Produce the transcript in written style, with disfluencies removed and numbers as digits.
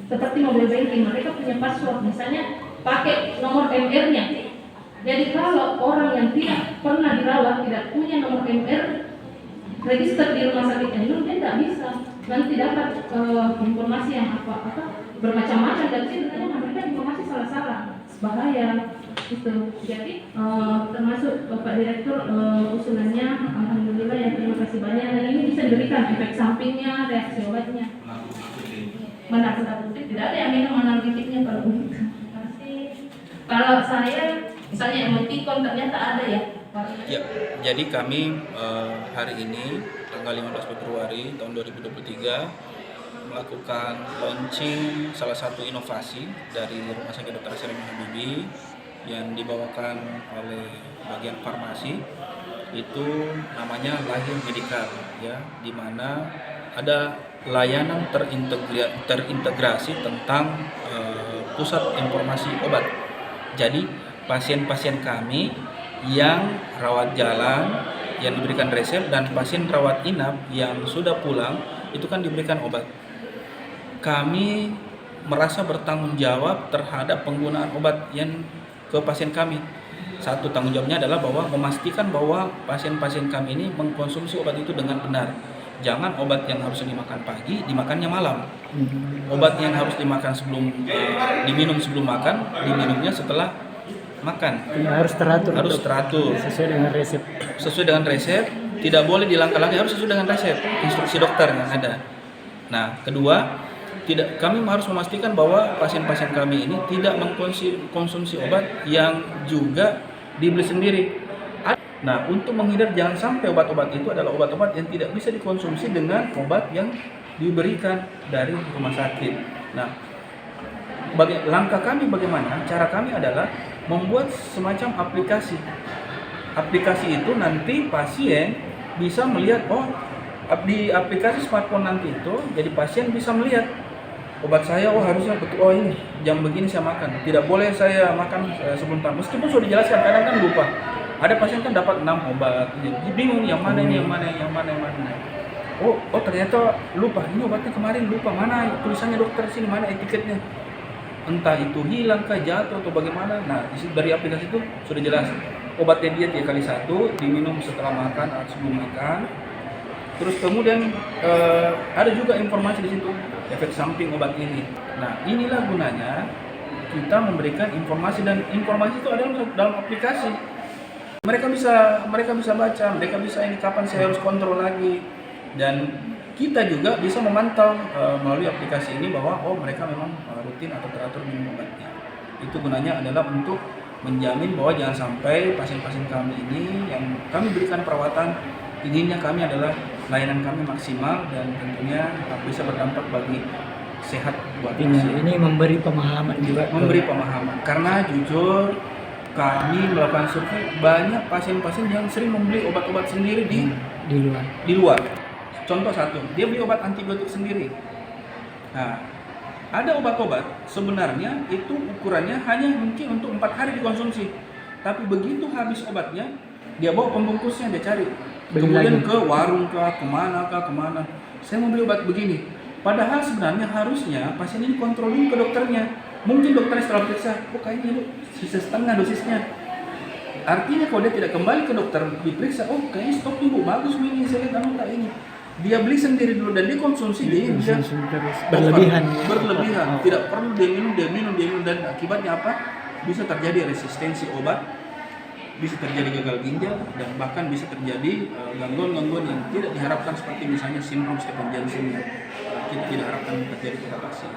seperti mobile banking, mereka punya password, misalnya pakai nomor MR-nya. Jadi kalau orang yang tidak pernah dirawat, tidak punya nomor MR register di rumah sakit Ainun, dia tidak bisa nanti dapat informasi yang apa bermacam-macam, dan sih ternyata mereka informasi salah-salah, bahaya itu. Jadi termasuk Bapak Direktur usulannya, alhamdulillah ya, terima kasih banyak, dan ini bisa diberikan efek sampingnya, reaksi obatnya. Mana putih tidak ada yang minum analgetiknya kalau begitu. Kalau saya misalnya emoticon ternyata ada ya. Ya, jadi kami hari ini tanggal 15 Februari tahun 2023 melakukan launching salah satu inovasi dari Rumah Sakit Dr. Salimah Habibie yang dibawakan oleh bagian farmasi, itu namanya Lahir Medikal, ya, di mana ada layanan terintegrasi tentang pusat informasi obat. Jadi pasien-pasien kami yang rawat jalan yang diberikan resep dan pasien rawat inap yang sudah pulang itu kan diberikan obat. Kami merasa bertanggung jawab terhadap penggunaan obat yang ke pasien kami. Satu, tanggung jawabnya adalah bahwa memastikan bahwa pasien-pasien kami ini mengkonsumsi obat itu dengan benar. Jangan obat yang harus dimakan pagi dimakannya malam. Obat yang harus dimakan diminum sebelum makan, diminumnya setelah makan. Harus teratur. Harus teratur. Sesuai dengan resep. Sesuai dengan resep, tidak boleh dilangkah-langkah, harus sesuai dengan resep, instruksi dokter yang ada. Nah, kedua, kami harus memastikan bahwa pasien-pasien kami ini tidak mengkonsumsi obat yang juga dibeli sendiri. Nah, untuk menghindar jangan sampai obat-obat itu adalah obat-obat yang tidak bisa dikonsumsi dengan obat yang diberikan dari rumah sakit. Nah, langkah kami bagaimana? Cara kami adalah membuat semacam aplikasi. Aplikasi itu nanti pasien bisa melihat, di aplikasi smartphone nanti itu, jadi pasien bisa melihat obat saya, harusnya betul, ini jam begini saya makan, tidak boleh saya makan sebelum tamu. Meskipun sudah dijelaskan, kadang kan lupa. Ada pasien kan dapat 6 obat, bingung yang mana ini, yang mana. Oh ternyata lupa, ini obatnya kemarin lupa, mana tulisannya dokter sini, mana etiketnya. Entah itu hilang kah, jatuh atau bagaimana. Nah, dari aplikasi itu sudah jelas. Obatnya dia 3 kali 1, diminum setelah makan atau sebelum makan. Terus kemudian ada juga informasi di situ, efek samping obat ini. Nah, inilah gunanya kita memberikan informasi, dan informasi itu ada dalam aplikasi. Mereka bisa baca, mereka bisa ini kapan saya harus kontrol lagi, dan kita juga bisa memantau melalui aplikasi ini bahwa mereka memang rutin atau teratur minum obatnya. Itu gunanya adalah untuk menjamin bahwa jangan sampai pasien-pasien kami ini yang kami berikan perawatan, inginnya kami adalah layanan kami maksimal dan tentunya bisa berdampak bagi sehat buat pasien. Ini memberi pemahaman juga. Memberi pemahaman, karena jujur kami melakukan survei, banyak pasien-pasien yang sering membeli obat-obat sendiri di luar. Contoh satu, dia beli obat antibiotik sendiri. Nah, ada obat-obat sebenarnya itu ukurannya hanya mungkin untuk 4 hari dikonsumsi. Tapi begitu habis obatnya, dia bawa pembungkusnya, dia cari. Kemudian ke warung kah, kemana. Saya mau beli obat begini. Padahal sebenarnya harusnya pasien ini kontrolin ke dokternya. Mungkin dokternya setelah periksa, kayaknya itu sisa setengah dosisnya. Artinya kalau dia tidak kembali ke dokter diperiksa, kayaknya stok dulu, bagus ini, saya lihat ini. Dia beli sendiri dulu dan dia konsumsi, dia berlebihan. Tidak perlu dia minum, dan akibatnya apa? Bisa terjadi resistensi obat, bisa terjadi gagal ginjal, dan bahkan bisa terjadi gangguan-gangguan yang tidak diharapkan, seperti misalnya sindrom Stephen Johnson yang kita tidak harapkan terjadi pada pasien.